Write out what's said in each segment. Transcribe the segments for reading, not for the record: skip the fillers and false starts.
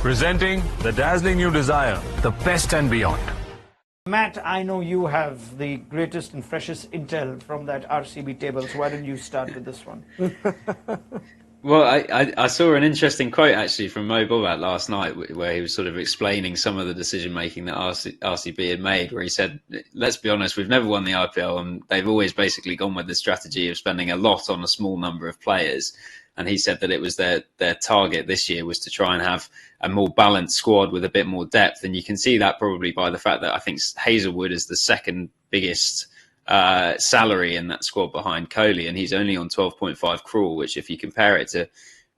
Presenting the dazzling new Desire, the best and beyond. Matt, I know you have the greatest and freshest intel from that RCB table, so why don't you start with this one? Well, I saw an interesting quote actually from Mo Bobat last night where he was sort of explaining some of the decision making that RCB had made, where he said, let's be honest, we've never won the IPL and they've always basically gone with the strategy of spending a lot on a small number of players. And he said that it was their target this year was to try and have a more balanced squad with a bit more depth. And you can see that probably by the fact that I think Hazelwood is the second biggest salary in that squad behind Kohli, and he's only on 12.5 crore, which if you compare it to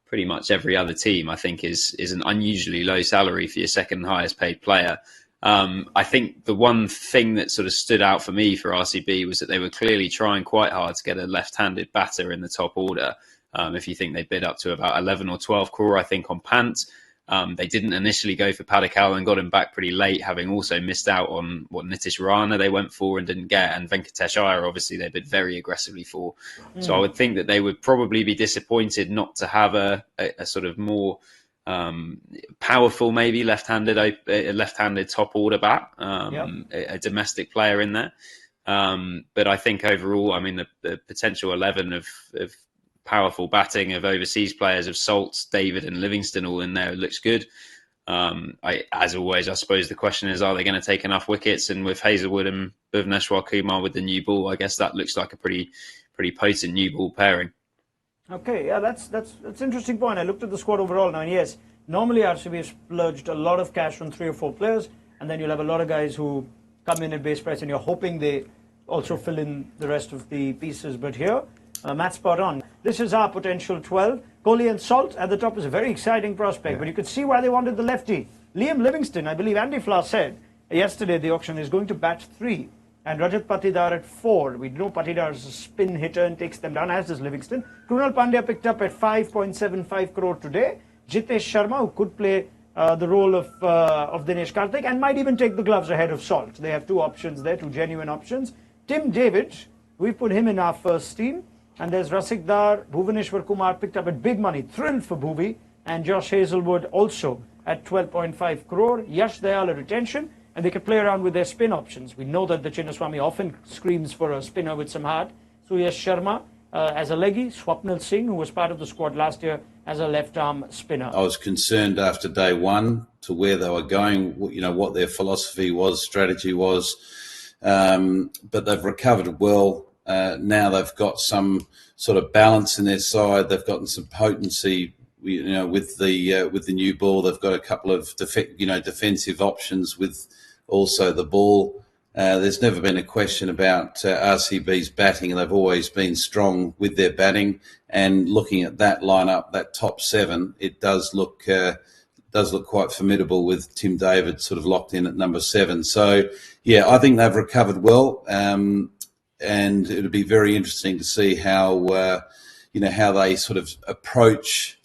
pretty much every other team, I think is an unusually low salary for your second highest paid player. I think the one thing that sort of stood out for me for RCB was that they were clearly trying quite hard to get a left-handed batter in the top order. If you think they bid up to about 11 or 12 crore, I think, on Pant. They didn't initially go for Padikkal and got him back pretty late, having also missed out on what Nitish Rana they went for and didn't get. And Venkatesh Iyer, obviously, they bid very aggressively for. So I would think that they would probably be disappointed not to have a sort of more powerful, maybe left-handed top order bat, a domestic player in there. But I think overall, I mean, the potential 11 of powerful batting of overseas players of Salt, David and Livingston all in there looks good. As always, I suppose the question is, are they going to take enough wickets? And with Hazelwood and Bhuvneshwar Kumar with the new ball, I guess that looks like a pretty potent new ball pairing. Okay, yeah, that's an interesting point. I looked at the squad overall now, and yes, normally RCB has splurged a lot of cash on 3 or 4 players, and then you'll have a lot of guys who come in at base price, and you're hoping they also fill in the rest of the pieces. But here, Matt's spot on. This is our potential 12. Kohli and Salt at the top is a very exciting prospect, but you could see why they wanted the lefty. Liam Livingston, I believe Andy Flower said yesterday at the auction, is going to bat 3. And Rajat Patidar at 4. We know Patidar is a spin hitter and takes them down, as does Livingston. Krunal Pandya picked up at 5.75 crore today. Jitesh Sharma, who could play the role of Dinesh Karthik and might even take the gloves ahead of Salt. They have 2 options there, 2 genuine options. Tim David, we put him in our first team. And there's Rasikdar, Bhuvneshwar Kumar picked up at big money, thrilled for Bhuvi, and Josh Hazelwood also at 12.5 crore. Yash Dayal a retention, and they can play around with their spin options. We know that the Chinnaswamy often screams for a spinner with some heart. So Yash Sharma as a leggy, Swapnil Singh, who was part of the squad last year, as a left-arm spinner. I was concerned after day one to where they were going, you know, what their philosophy was, strategy was, but they've recovered well. Now they've got some sort of balance in their side. They've gotten some potency, you know, with the new ball. They've got a couple of defensive options with also the ball. There's never been a question about RCB's batting, and they've always been strong with their batting. And looking at that lineup, that top 7, it does look quite formidable with Tim David sort of locked in at number 7. So yeah, I think they've recovered well. And it'll be very interesting to see how they sort of approach,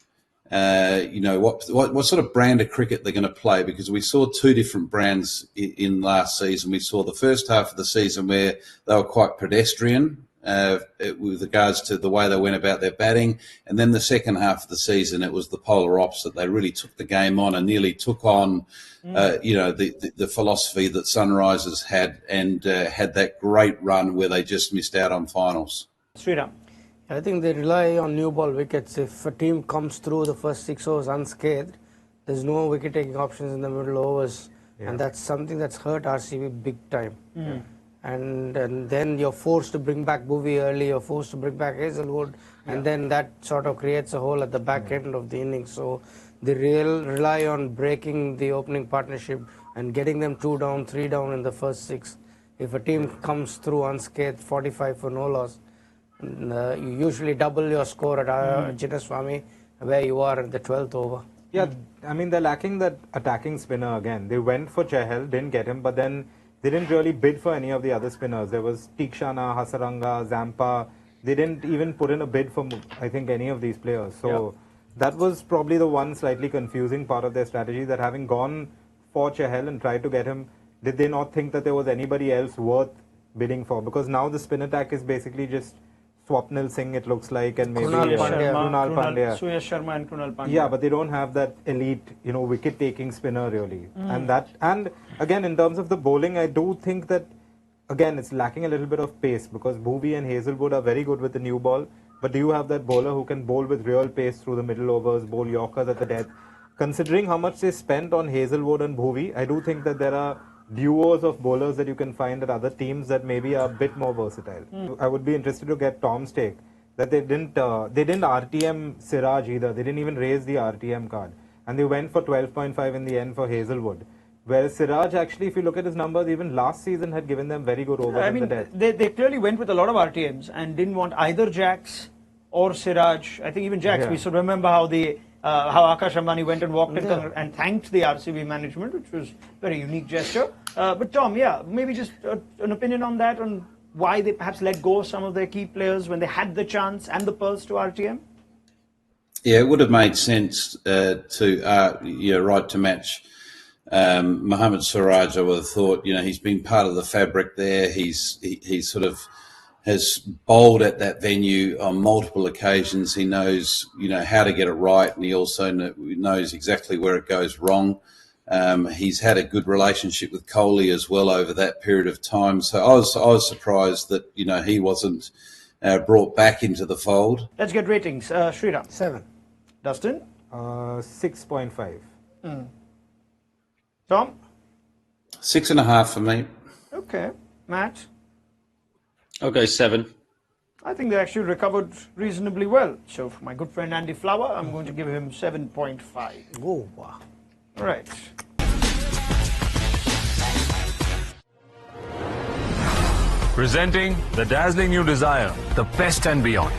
what sort of brand of cricket they're going to play, because we saw 2 different brands in last season. We saw the first half of the season where they were quite pedestrian with regards to the way they went about their batting, and then the second half of the season it was the polar opposite. They really took the game on and nearly took on the philosophy that Sunrisers had, and had that great run where they just missed out on finals. Sriram. I think they rely on new ball wickets. If a team comes through the first 6 overs unscathed, there's no wicket-taking options in the middle overs, and that's something that's hurt RCB big time. And then you're forced to bring back Bhuvi early, you're forced to bring back Hazelwood, and then that sort of creates a hole at the back end of the innings. So they rely on breaking the opening partnership and getting them 2 down, 3 down in the first 6. If a team comes through unscathed, 45 for no loss, you usually double your score at Chinnaswamy, where you are at the 12th over. Yeah, I mean, they're lacking that attacking spinner again. They went for Chahal, didn't get him, but then they didn't really bid for any of the other spinners. There was Tikshana, Hasaranga, Zampa. They didn't even put in a bid for, I think, any of these players. So that was probably the one slightly confusing part of their strategy, that having gone for Chahal and tried to get him, did they not think that there was anybody else worth bidding for? Because now the spin attack is basically just Swapnil Singh, it looks like, and maybe Krunal Pandya. Krunal Pandya. Suyash Sharma and Krunal Pandya. Yeah, but they don't have that elite, wicket-taking spinner really. And again, in terms of the bowling, I do think that again it's lacking a little bit of pace because Bhuvi and Hazelwood are very good with the new ball. But do you have that bowler who can bowl with real pace through the middle overs, bowl Yorkers at the death? Considering how much they spent on Hazelwood and Bhuvi, I do think that there are duos of bowlers that you can find at other teams that maybe are a bit more versatile. I would be interested to get Tom's take that they didn't RTM Siraj either. They didn't even raise the RTM card, and they went for 12.5 in the end for Hazelwood. Whereas Siraj, actually, if you look at his numbers, even last season had given them very good overs in the death. They clearly went with a lot of RTMs and didn't want either Jacks or Siraj. I think even Jacks. We should remember how Akash Ambani went and walked in and thanked the RCB management, which was a very unique gesture. But Tom, maybe just an opinion on that, on why they perhaps let go of some of their key players when they had the chance and the pulse to RTM? Yeah, it would have made sense to right to match Mohammad Siraj. I would have thought, he's been part of the fabric there. He sort of has bowled at that venue on multiple occasions. He knows, how to get it right, and he also knows exactly where it goes wrong. He's had a good relationship with Kohli as well over that period of time. So I was surprised that, he wasn't brought back into the fold. Let's get ratings. Sriram. 7. Dustin? 6.5. Tom? 6.5 for me. Okay. Matt? I'll go 7. I think they actually recovered reasonably well. So for my good friend Andy Flower, I'm going to give him 7.5. Oh, wow. All right. Presenting the dazzling new Desire, the best and beyond.